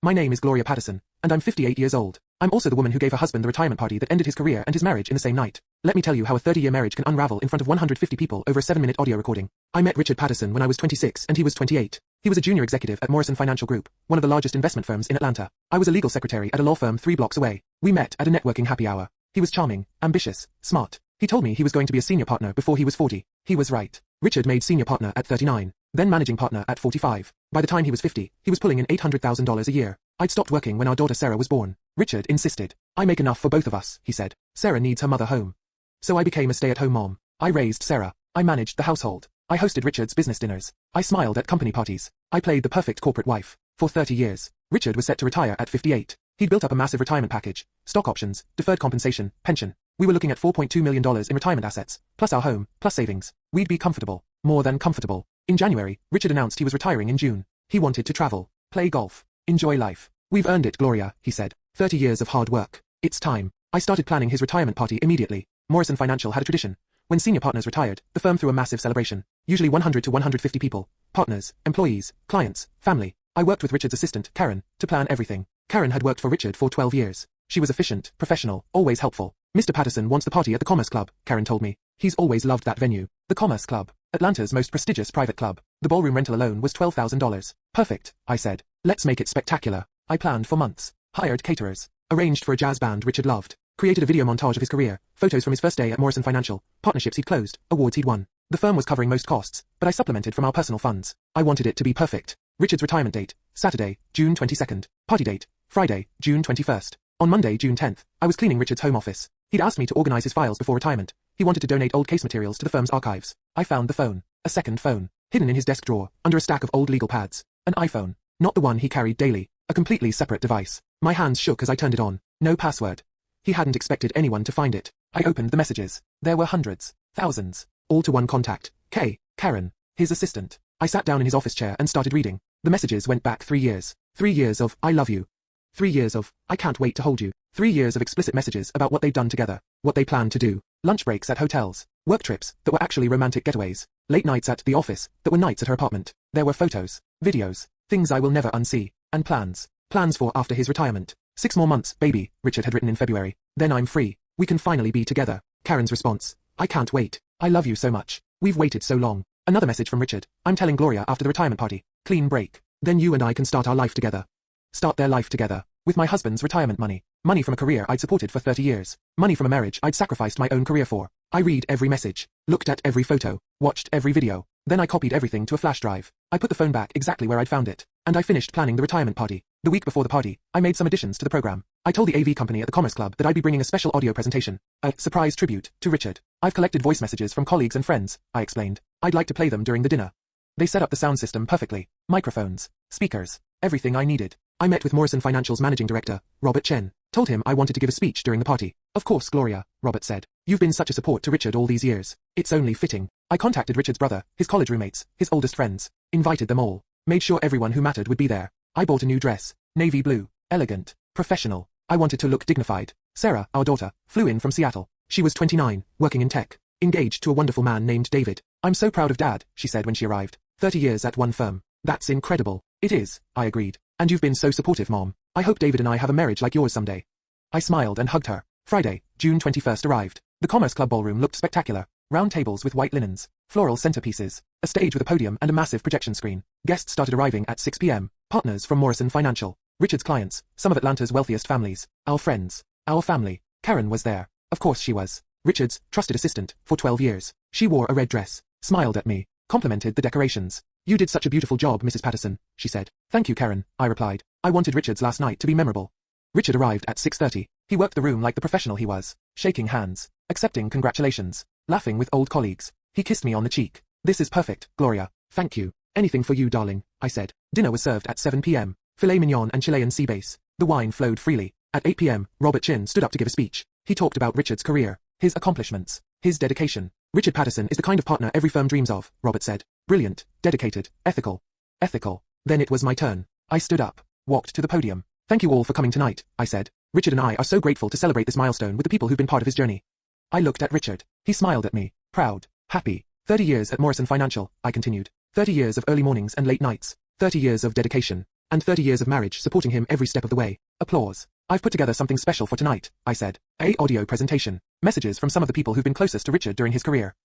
My name is Gloria Patterson, and I'm 58 years old. I'm also the woman who gave her husband the retirement party that ended his career and his marriage in the same night. Let me tell you how a 30-year marriage can unravel in front of 150 people over a 7-minute audio recording. I met Richard Patterson when I was 26 and he was 28. He was a junior executive at Morrison Financial Group, one of the largest investment firms in Atlanta. I was a legal secretary at a law firm 3 blocks away. We met at a networking happy hour. He was charming, ambitious, smart. He told me he was going to be a senior partner before he was 40. He was right. Richard made senior partner at 39, then managing partner at 45. By the time he was 50, he was pulling in $800,000 a year. I'd stopped working when our daughter Sarah was born. Richard insisted. I make enough for both of us, he said. Sarah needs her mother home. So I became a stay-at-home mom. I raised Sarah. I managed the household. I hosted Richard's business dinners. I smiled at company parties. I played the perfect corporate wife. For 30 years, Richard was set to retire at 58. He'd built up a massive retirement package, stock options, deferred compensation, pension. We were looking at $4.2 million in retirement assets, plus our home, plus savings. We'd be comfortable. More than comfortable. In January, Richard announced he was retiring in June. He wanted to travel, play golf, enjoy life. We've earned it, Gloria, he said. 30 years of hard work. It's time. I started planning his retirement party immediately. Morrison Financial had a tradition. When senior partners retired, the firm threw a massive celebration. Usually 100 to 150 people. Partners, employees, clients, family. I worked with Richard's assistant, Karen, to plan everything. Karen had worked for Richard for 12 years. She was efficient, professional, always helpful. Mr. Patterson wants the party at the Commerce Club, Karen told me. He's always loved that venue. The Commerce Club. Atlanta's most prestigious private club. The ballroom rental alone was $12,000. Perfect, I said. Let's make it spectacular. I planned for months. Hired caterers. Arranged for a jazz band Richard loved. Created a video montage of his career, photos from his first day at Morrison Financial, partnerships he'd closed, awards he'd won. The firm was covering most costs, but I supplemented from our personal funds. I wanted it to be perfect. Richard's retirement date, Saturday, June 22nd. Party date, Friday, June 21st. On Monday, June 10th, I was cleaning Richard's home office. He'd asked me to organize his files before retirement. He wanted to donate old case materials to the firm's archives. I found the phone. A second phone. Hidden in his desk drawer, under a stack of old legal pads. An iPhone. Not the one he carried daily. A completely separate device. My hands shook as I turned it on. No password. He hadn't expected anyone to find it. I opened the messages. There were hundreds. Thousands. All to one contact. Karen. His assistant. I sat down in his office chair and started reading. The messages went back 3 years. 3 years of, I love you. 3 years of, I can't wait to hold you. 3 years of explicit messages about what they'd done together. What they planned to do. Lunch breaks at hotels. Work trips that were actually romantic getaways. Late nights at the office that were nights at her apartment. There were photos. Videos. Things I will never unsee. And plans. Plans for after his retirement. 6 more months, baby, Richard had written in February. Then I'm free. We can finally be together. Karen's response. I can't wait. I love you so much. We've waited so long. Another message from Richard. I'm telling Gloria after the retirement party. Clean break. Then you and I can start our life together. Start their life together. With my husband's retirement money. Money from a career I'd supported for 30 years. Money from a marriage I'd sacrificed my own career for. I read every message. Looked at every photo. Watched every video. Then I copied everything to a flash drive. I put the phone back exactly where I'd found it. And I finished planning the retirement party. The week before the party, I made some additions to the program. I told the AV company at the Commerce Club that I'd be bringing a special audio presentation. A surprise tribute to Richard. I've collected voice messages from colleagues and friends, I explained. I'd like to play them during the dinner. They set up the sound system perfectly. Microphones. Speakers. Everything I needed. I met with Morrison Financial's managing director, Robert Chen. Told him I wanted to give a speech during the party. Of course, Gloria, Robert said. You've been such a support to Richard all these years. It's only fitting. I contacted Richard's brother, his college roommates, his oldest friends. Invited them all. Made sure everyone who mattered would be there. I bought a new dress. Navy blue. Elegant. Professional. I wanted to look dignified. Sarah, our daughter, flew in from Seattle. She was 29, working in tech. Engaged to a wonderful man named David. I'm so proud of Dad, she said when she arrived. 30 years at one firm. That's incredible. It is, I agreed. And you've been so supportive, Mom. I hope David and I have a marriage like yours someday. I smiled and hugged her. Friday, June 21st arrived. The Commerce Club ballroom looked spectacular. Round tables with white linens. Floral centerpieces. A stage with a podium and a massive projection screen. Guests started arriving at 6 p.m. Partners from Morrison Financial. Richard's clients. Some of Atlanta's wealthiest families. Our friends. Our family. Karen was there. Of course she was. Richard's trusted assistant for 12 years. She wore a red dress. Smiled at me. Complimented the decorations. You did such a beautiful job, Mrs. Patterson, she said. Thank you, Karen, I replied. I wanted Richard's last night to be memorable. Richard arrived at 6:30. He worked the room like the professional he was. Shaking hands. Accepting congratulations. Laughing with old colleagues. He kissed me on the cheek. This is perfect, Gloria. Thank you. Anything for you, darling, I said. Dinner was served at 7 p.m. Filet mignon and Chilean sea bass. The wine flowed freely. At 8 p.m., Robert Chen stood up to give a speech. He talked about Richard's career, his accomplishments, his dedication. Richard Patterson is the kind of partner every firm dreams of, Robert said. Brilliant, dedicated, ethical. Ethical. Then it was my turn. I stood up, walked to the podium. Thank you all for coming tonight, I said. Richard and I are so grateful to celebrate this milestone with the people who've been part of his journey. I looked at Richard. He smiled at me, proud, happy. 30 years at Morrison Financial, I continued. 30 years of early mornings and late nights. 30 years of dedication. And 30 years of marriage supporting him every step of the way. Applause. I've put together something special for tonight, I said. Audio presentation. Messages from some of the people who've been closest to Richard during his career.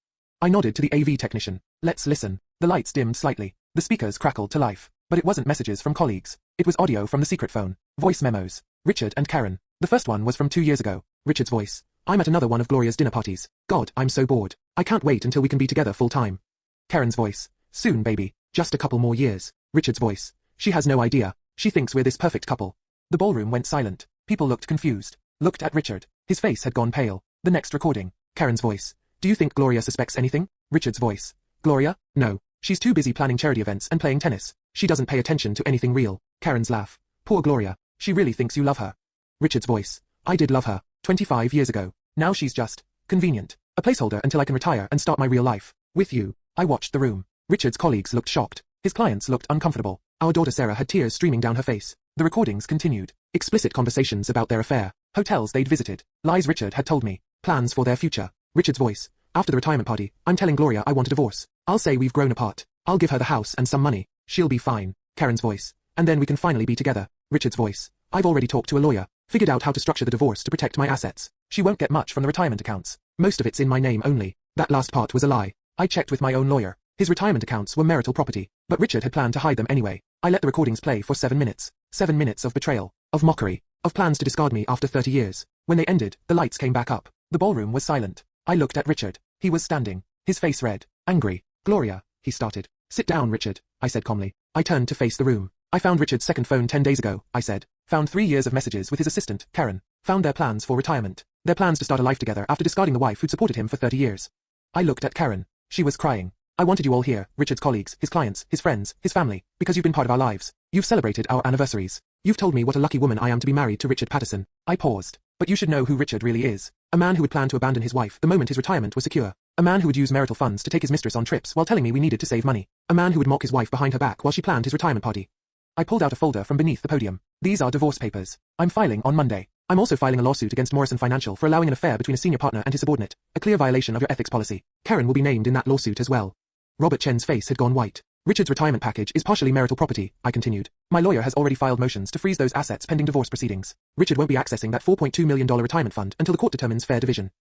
I nodded to the AV technician. Let's listen. The lights dimmed slightly. The speakers crackled to life. But it wasn't messages from colleagues. It was audio from the secret phone. Voice memos. Richard and Karen. The first one was from 2 years ago. Richard's voice. I'm at another one of Gloria's dinner parties. God, I'm so bored. I can't wait until we can be together full time. Karen's voice. Soon, baby. Just a couple more years. Richard's voice. She has no idea. She thinks we're this perfect couple. The ballroom went silent. People looked confused. Looked at Richard. His face had gone pale. The next recording. Karen's voice. Do you think Gloria suspects anything? Richard's voice. Gloria? No. She's too busy planning charity events and playing tennis. She doesn't pay attention to anything real. Karen's laugh. Poor Gloria. She really thinks you love her. Richard's voice. I did love her. 25 years ago. Now she's just convenient. A placeholder until I can retire and start my real life. With you. I watched the room. Richard's colleagues looked shocked. His clients looked uncomfortable. Our daughter Sarah had tears streaming down her face. The recordings continued. Explicit conversations about their affair. Hotels they'd visited. Lies Richard had told me. Plans for their future. Richard's voice. After the retirement party, I'm telling Gloria I want a divorce. I'll say we've grown apart. I'll give her the house and some money. She'll be fine. Karen's voice. And then we can finally be together. Richard's voice. I've already talked to a lawyer. Figured out how to structure the divorce to protect my assets. She won't get much from the retirement accounts. Most of it's in my name only. That last part was a lie. I checked with my own lawyer. His retirement accounts were marital property, but Richard had planned to hide them anyway. I let the recordings play for 7 minutes. 7 minutes of betrayal, of mockery, of plans to discard me after 30 years. When they ended, the lights came back up. The ballroom was silent. I looked at Richard. He was standing. His face red. Angry. Gloria, he started. Sit down, Richard, I said calmly. I turned to face the room. I found Richard's second phone 10 days ago, I said. Found 3 years of messages with his assistant, Karen. Found their plans for retirement. Their plans to start a life together after discarding the wife who'd supported him for 30 years. I looked at Karen. She was crying. I wanted you all here, Richard's colleagues, his clients, his friends, his family, because you've been part of our lives. You've celebrated our anniversaries. You've told me what a lucky woman I am to be married to Richard Patterson. I paused. But you should know who Richard really is. A man who would plan to abandon his wife the moment his retirement was secure. A man who would use marital funds to take his mistress on trips while telling me we needed to save money. A man who would mock his wife behind her back while she planned his retirement party. I pulled out a folder from beneath the podium. These are divorce papers. I'm filing on Monday. I'm also filing a lawsuit against Morrison Financial for allowing an affair between a senior partner and his subordinate, a clear violation of your ethics policy. Karen will be named in that lawsuit as well. Robert Chen's face had gone white. Richard's retirement package is partially marital property, I continued. My lawyer has already filed motions to freeze those assets pending divorce proceedings. Richard won't be accessing that $4.2 million retirement fund until the court determines fair division.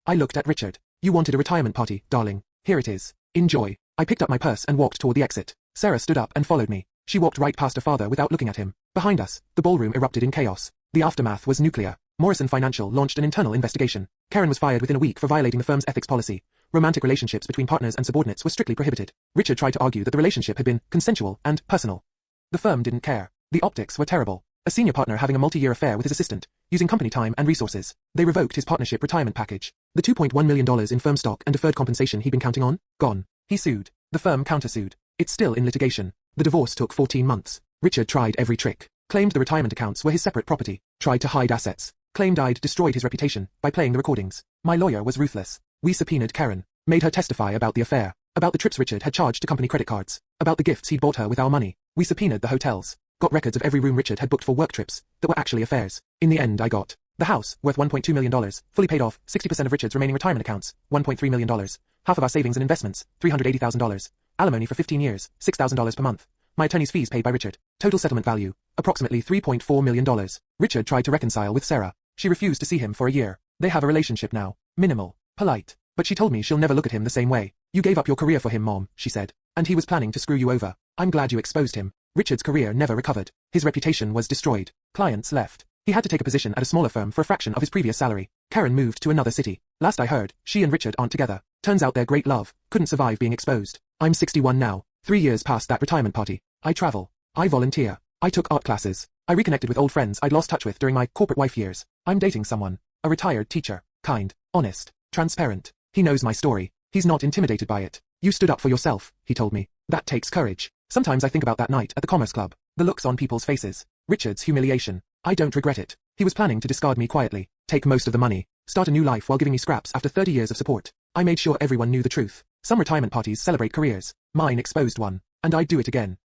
I looked at Richard. You wanted a retirement party, darling. Here it is. Enjoy. I picked up my purse and walked toward the exit. Sarah stood up and followed me. She walked right past her father without looking at him. Behind us, the ballroom erupted in chaos. The aftermath was nuclear. Morrison Financial launched an internal investigation. Karen was fired within a week for violating the firm's ethics policy. Romantic relationships between partners and subordinates were strictly prohibited. Richard tried to argue that the relationship had been consensual and personal. The firm didn't care. The optics were terrible. A senior partner having a multi-year affair with his assistant, using company time and resources. They revoked his partnership retirement package. The $2.1 million in firm stock and deferred compensation he'd been counting on? Gone. He sued. The firm countersued. It's still in litigation. The divorce took 14 months. Richard tried every trick. Claimed the retirement accounts were his separate property. Tried to hide assets. Claimed I'd destroyed his reputation by playing the recordings. My lawyer was ruthless. We subpoenaed Karen. Made her testify about the affair. About the trips Richard had charged to company credit cards. About the gifts he'd bought her with our money. We subpoenaed the hotels. Got records of every room Richard had booked for work trips that were actually affairs. In the end I got the house, worth $1.2 million, fully paid off, 60% of Richard's remaining retirement accounts, $1.3 million, half of our savings and investments, $380,000, alimony for 15 years, $6,000 per month, my attorney's fees paid by Richard, total settlement value, approximately $3.4 million. Richard tried to reconcile with Sarah. She refused to see him for a year. They have a relationship now. Minimal. Polite. But she told me she'll never look at him the same way. You gave up your career for him, Mom, she said. And he was planning to screw you over. I'm glad you exposed him. Richard's career never recovered. His reputation was destroyed. Clients left. He had to take a position at a smaller firm for a fraction of his previous salary. Karen moved to another city. Last I heard, she and Richard aren't together. Turns out their great love couldn't survive being exposed. I'm 61 now. 3 years past that retirement party. I travel. I volunteer. I took art classes. I reconnected with old friends I'd lost touch with during my corporate wife years. I'm dating someone. A retired teacher. Kind. Honest. Transparent. He knows my story. He's not intimidated by it. You stood up for yourself, he told me. That takes courage. Sometimes I think about that night at the Commerce Club. The looks on people's faces. Richard's humiliation. I don't regret it. He was planning to discard me quietly. Take most of the money. Start a new life while giving me scraps after 30 years of support. I made sure everyone knew the truth. Some retirement parties celebrate careers. Mine exposed one. And I'd do it again.